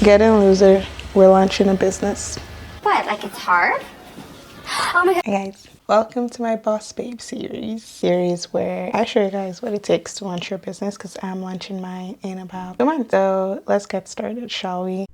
Getting loser, we're launching a business. What, like it's hard? Oh my god. Hey guys, welcome to my Boss Babe series where I show you guys what it takes to launch your business because I'm launching mine in about 2 months. So let's get started, shall we?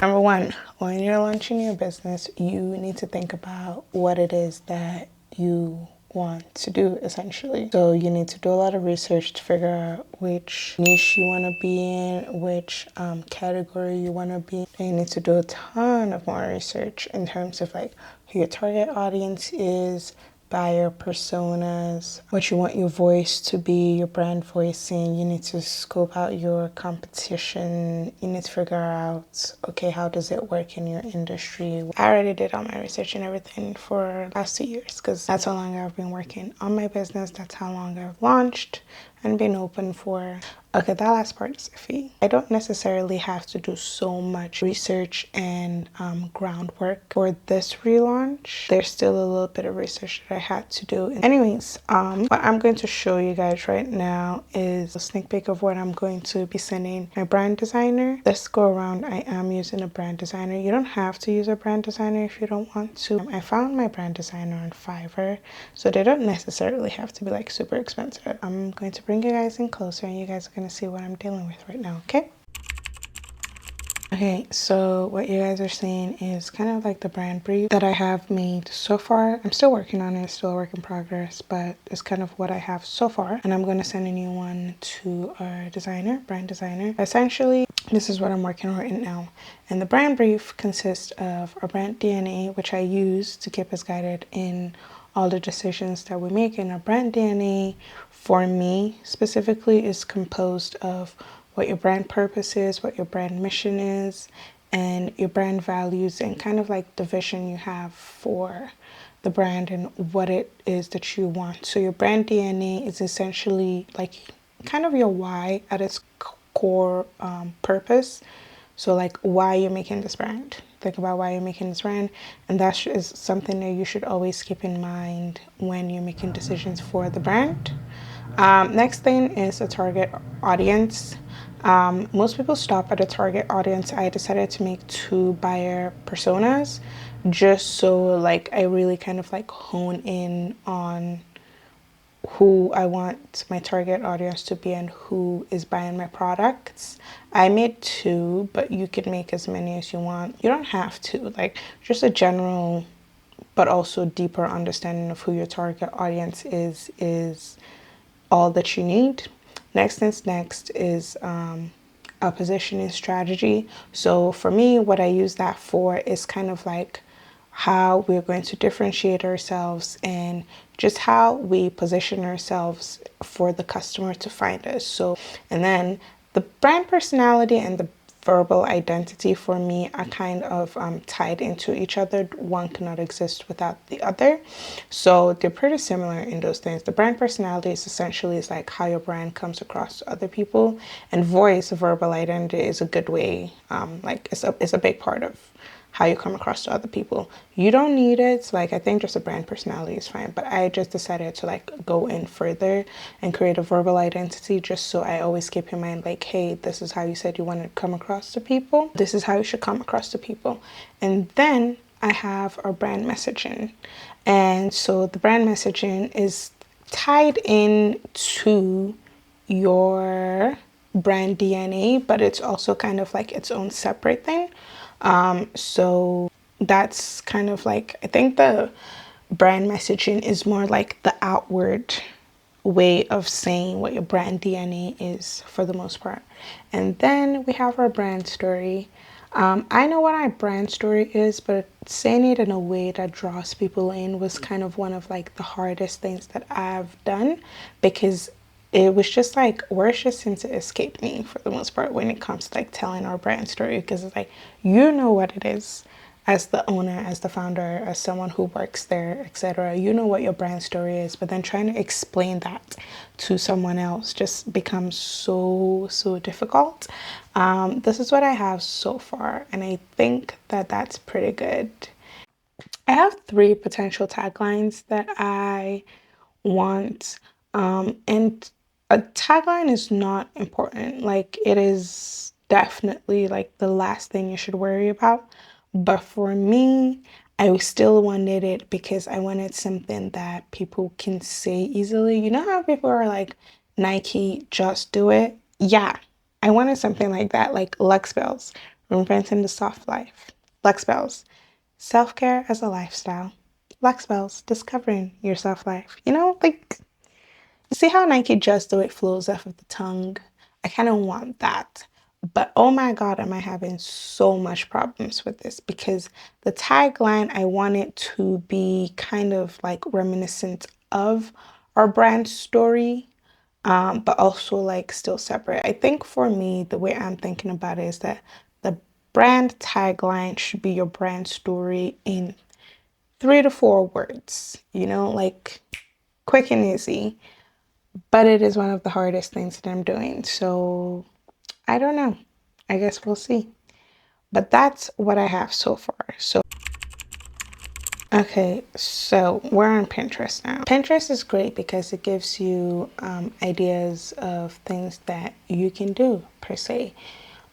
Number one, when you're launching your business, you need to think about what it is that you want to do essentially. So you need to do a lot of research to figure out which niche you want to be in, which category you want to be in. And you need to do a ton of more research in terms of like who your target audience is, buyer personas, what you want your voice to be, your brand voicing. You need to scope out your competition. You need to figure out, okay, how does it work in your industry? I already did all my research and everything for the last 2 years because that's how long I've been working on my business. That's how long I've launched and been open for. Okay, that last part is iffy. I don't necessarily have to do so much research and groundwork for this relaunch. There's still a little bit of research that I had to do. Anyways, what I'm going to show you guys right now is a sneak peek of what I'm going to be sending my brand designer. This go around, I am using a brand designer. You don't have to use a brand designer if you don't want to. I found my brand designer on Fiverr, so they don't necessarily have to be like super expensive. I'm going to bring you guys in closer and you guys are going to see what I'm dealing with right now, okay? Okay, so what you guys are seeing is kind of like the brand brief that I have made so far. I'm still working on it, still a work in progress, but it's kind of what I have so far. And I'm going to send a new one to our designer, brand designer. Essentially, this is what I'm working on right now. And the brand brief consists of our brand DNA, which I use to keep us guided in all the decisions that we make. And our brand DNA, for me specifically, is composed of what your brand purpose is, what your brand mission is, and your brand values, and kind of like the vision you have for the brand and what it is that you want. So your brand DNA is essentially like kind of your why at its core purpose. So like why you're making this brand. Think about why you're making this brand, and that is something that you should always keep in mind when you're making decisions for the brand. Next thing is a target audience. Most people stop at a target audience. I decided to make 2 buyer personas just so like I really kind of like hone in on who I want my target audience to be and who is buying my products. I made 2, but you can make as many as you want. You don't have to, like just a general but also deeper understanding of who your target audience is all that you need. Next is a positioning strategy. So for me, what I use that for is kind of like how we're going to differentiate ourselves and just how we position ourselves for the customer to find us. So, and then the brand personality and the verbal identity for me are kind of tied into each other. One cannot exist without the other. So they're pretty similar in those things. The brand personality is essentially is like how your brand comes across to other people, and voice, verbal identity is a good way, like it's a big part of how you come across to other people. You don't need it. Like I think just a brand personality is fine, but I just decided to like go in further and create a verbal identity just so I always keep in mind like, hey, this is how you said you want to come across to people. This is how you should come across to people. And then I have our brand messaging. And so the brand messaging is tied in to your brand DNA, but it's also kind of like its own separate thing. So that's kind of like, I think the brand messaging is more like the outward way of saying what your brand DNA is for the most part. And then we have our brand story. I know what our brand story is, but saying it in a way that draws people in was kind of one of like the hardest things that I've done, because it was just like words just seem to escape me for the most part when it comes to like telling our brand story, because it's like, you know what it is as the owner, as the founder, as someone who works there, etc. You know what your brand story is, but then trying to explain that to someone else just becomes so difficult. This is what I have so far, and I think that that's pretty good. I have 3 potential taglines that I want, and a tagline is not important. Like it is definitely like the last thing you should worry about. But for me, I still wanted it because I wanted something that people can say easily. You know how people are like, Nike, just do it? Yeah, I wanted something like that, like Lux Bells, reinventing the soft life. Lux Bells, self-care as a lifestyle. Lux Bells, discovering your soft life. You know, like, you see how Nike just do it flows off of the tongue? I kind of want that. But oh my God, am I having so much problems with this because the tagline, I want it to be kind of like reminiscent of our brand story, but also like still separate. I think for me, the way I'm thinking about it is that the brand tagline should be your brand story in 3 to 4 words, you know, like quick and easy. But it is one of the hardest things that I'm doing. So I don't know. I guess we'll see. But that's what I have so far. So okay, so we're on Pinterest now. Pinterest is great because it gives you ideas of things that you can do per se,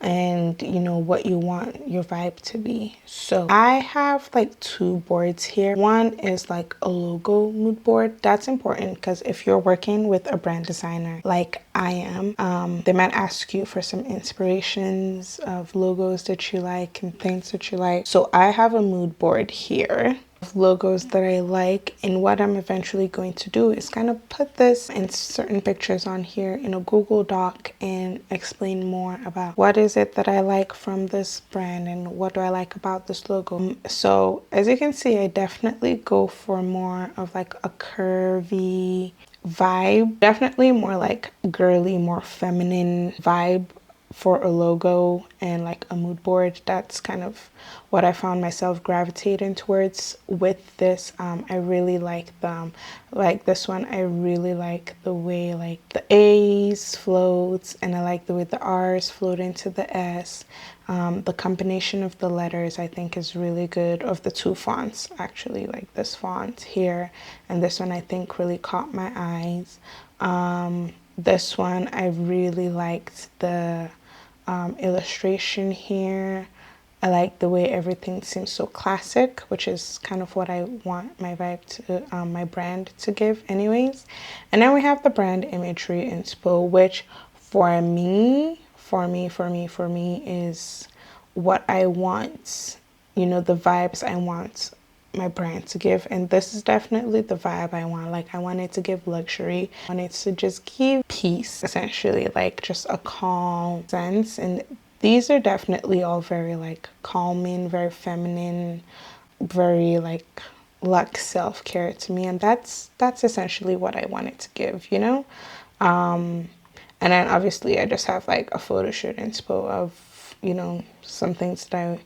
and you know what you want your vibe to be. So I have like 2 boards here. One is like a logo mood board. That's important because if you're working with a brand designer like I am, they might ask you for some inspirations of logos that you like and things that you like. So I have a mood board here of logos that I like, and what I'm eventually going to do is kind of put this and certain pictures on here in a Google Doc and explain more about what is it that I like from this brand and what do I like about this logo. So as you can see, I definitely go for more of like a curvy vibe, definitely more like girly, more feminine vibe for a logo and like a mood board. That's kind of what I found myself gravitating towards with this. I really like them. Like this one, I really like the way like the A's floats, and I like the way the R's float into the S. The combination of the letters I think is really good, of the 2 fonts actually, like this font here and this one I think really caught my eyes. This one I really liked the illustration here. I like the way everything seems so classic, which is kind of what I want my vibe to, my brand to give anyways. And then we have the brand imagery inspo, which for me is what I want, you know, the vibes I want my brand to give. And this is definitely the vibe I want. Like I want it to give luxury. I want it to just give peace, essentially, like just a calm sense. And these are definitely all very like calming, very feminine, very like luxe self-care to me. And that's essentially what I want it to give, you know? And then obviously I just have like a photo shoot inspo of, you know, some things that I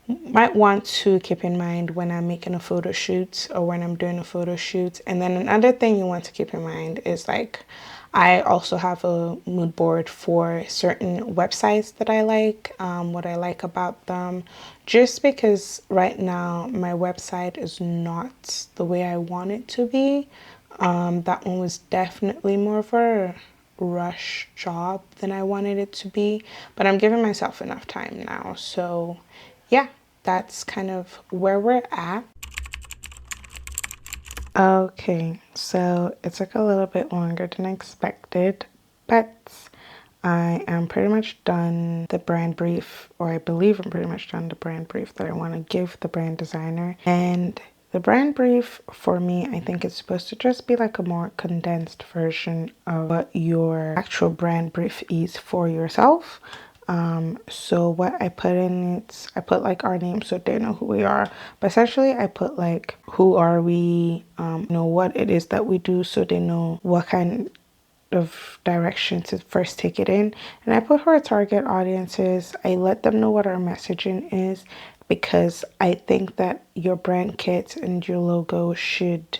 might want to keep in mind when I'm making a photo shoot or when I'm doing a photo shoot. And then another thing you want to keep in mind is like, I also have a mood board for certain websites that I like, what I like about them, just because right now my website is not the way I want it to be. That one was definitely more of a rush job than I wanted it to be, but I'm giving myself enough time now. So yeah, that's kind of where we're at. Okay, so it took a little bit longer than expected, but I am pretty much done the brand brief, or I believe I'm pretty much done the brand brief that I want to give the brand designer. And the brand brief for me, I think it's supposed to just be like a more condensed version of what your actual brand brief is for yourself. So what I put in it, I put like our name so they know who we are. But essentially I put like who are we, you know, what it is that we do so they know what kind of direction to first take it in. And I put our target audiences. I let them know what our messaging is because I think that your brand kit and your logo should,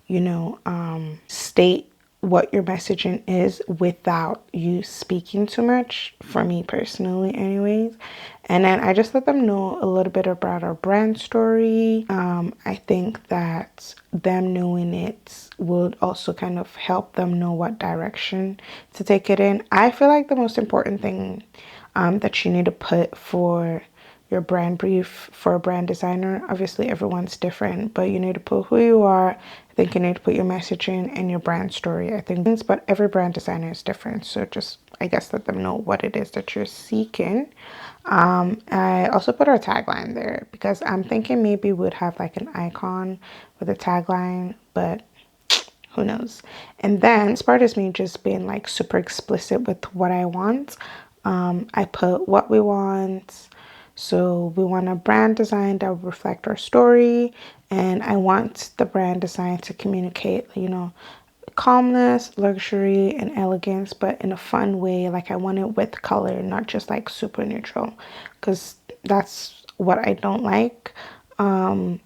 you know, state what your messaging is without you speaking too much, for me personally anyways. And then I just let them know a little bit about our brand story. I think that them knowing it would also kind of help them know what direction to take it in. I feel like the most important thing that you need to put for your brand brief for a brand designer. Obviously, everyone's different, but you need to put who you are. I think you need to put your messaging and your brand story. I think, but every brand designer is different. So just, I guess, let them know what it is that you're seeking. I also put our tagline there because I'm thinking maybe we'd have like an icon with a tagline, but who knows. And then this part is me just being like super explicit with what I want. I put what we want. So we want a brand design that will reflect our story, and I want the brand design to communicate, calmness, luxury, and elegance, but in a fun way. Like I want it with color, not just like super neutral, because that's what I don't like. And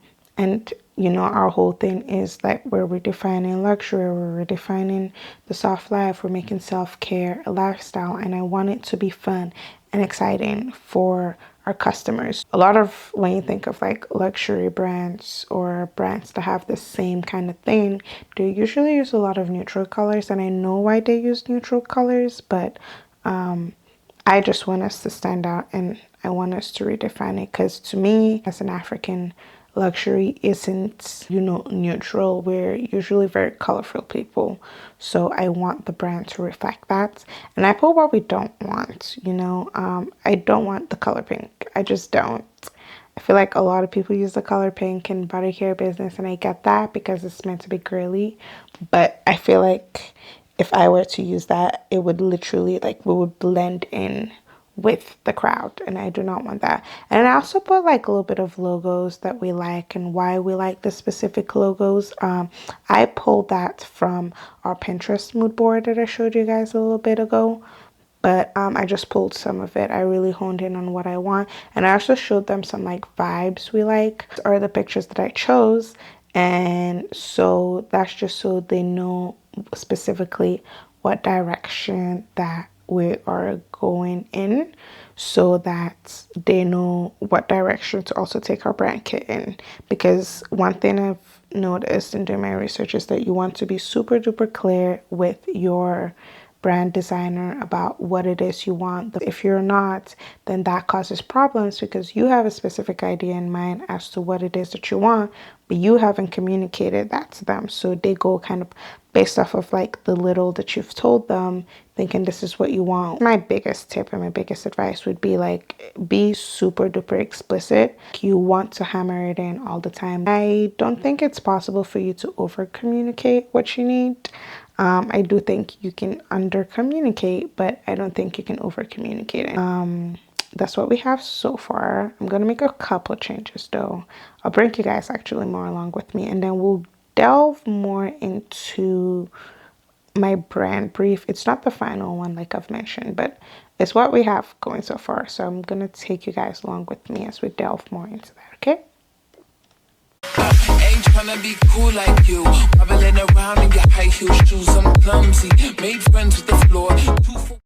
our whole thing is that we're redefining luxury, we're redefining the soft life, we're making self-care a lifestyle, and I want it to be fun and exciting for our customers. A lot of when you think of like luxury brands or brands that have the same kind of thing, they usually use a lot of neutral colors, and I know why they use neutral colors, but I just want us to stand out, and I want us to redefine it, because to me, as an African, luxury isn't, neutral. We're usually very colorful people. So I want the brand to reflect that. And I put what we don't want, I don't want the color pink. I just don't. I feel like a lot of people use the color pink in body care business, and I get that because it's meant to be girly. But I feel like if I were to use that, it would literally, like, we would blend in with the crowd, and I do not want that. And I also put like a little bit of logos that we like and why we like the specific logos. I pulled that from our Pinterest mood board that I showed you guys a little bit ago, but I just pulled some of it. I really honed in on what I want, and I also showed them some like vibes we like, or the pictures that I chose. And so that's just so they know specifically what direction that we are going in, so that they know what direction to also take our brand kit in. Because one thing I've noticed in doing my research is that you want to be super duper clear with your brand designer about what it is you want. If you're not, then that causes problems, because you have a specific idea in mind as to what it is that you want, but you haven't communicated that to them. So they go kind of based off of like the little that you've told them, thinking this is what you want. My biggest tip and my biggest advice would be like, be super duper explicit. You want to hammer it in all the time. I don't think it's possible for you to over communicate what you need. I do think you can under communicate, but I don't think you can over communicate it. That's what we have so far. I'm gonna make a couple changes though. I'll bring you guys actually more along with me, and then we'll delve more into my brand brief. It's not the final one like I've mentioned, but it's what we have going so far. So I'm gonna take you guys along with me as we delve more into that, okay? Ain't tryna be cool like you. Wobbling around in your high heel shoes, I'm clumsy. Made friends with the floor.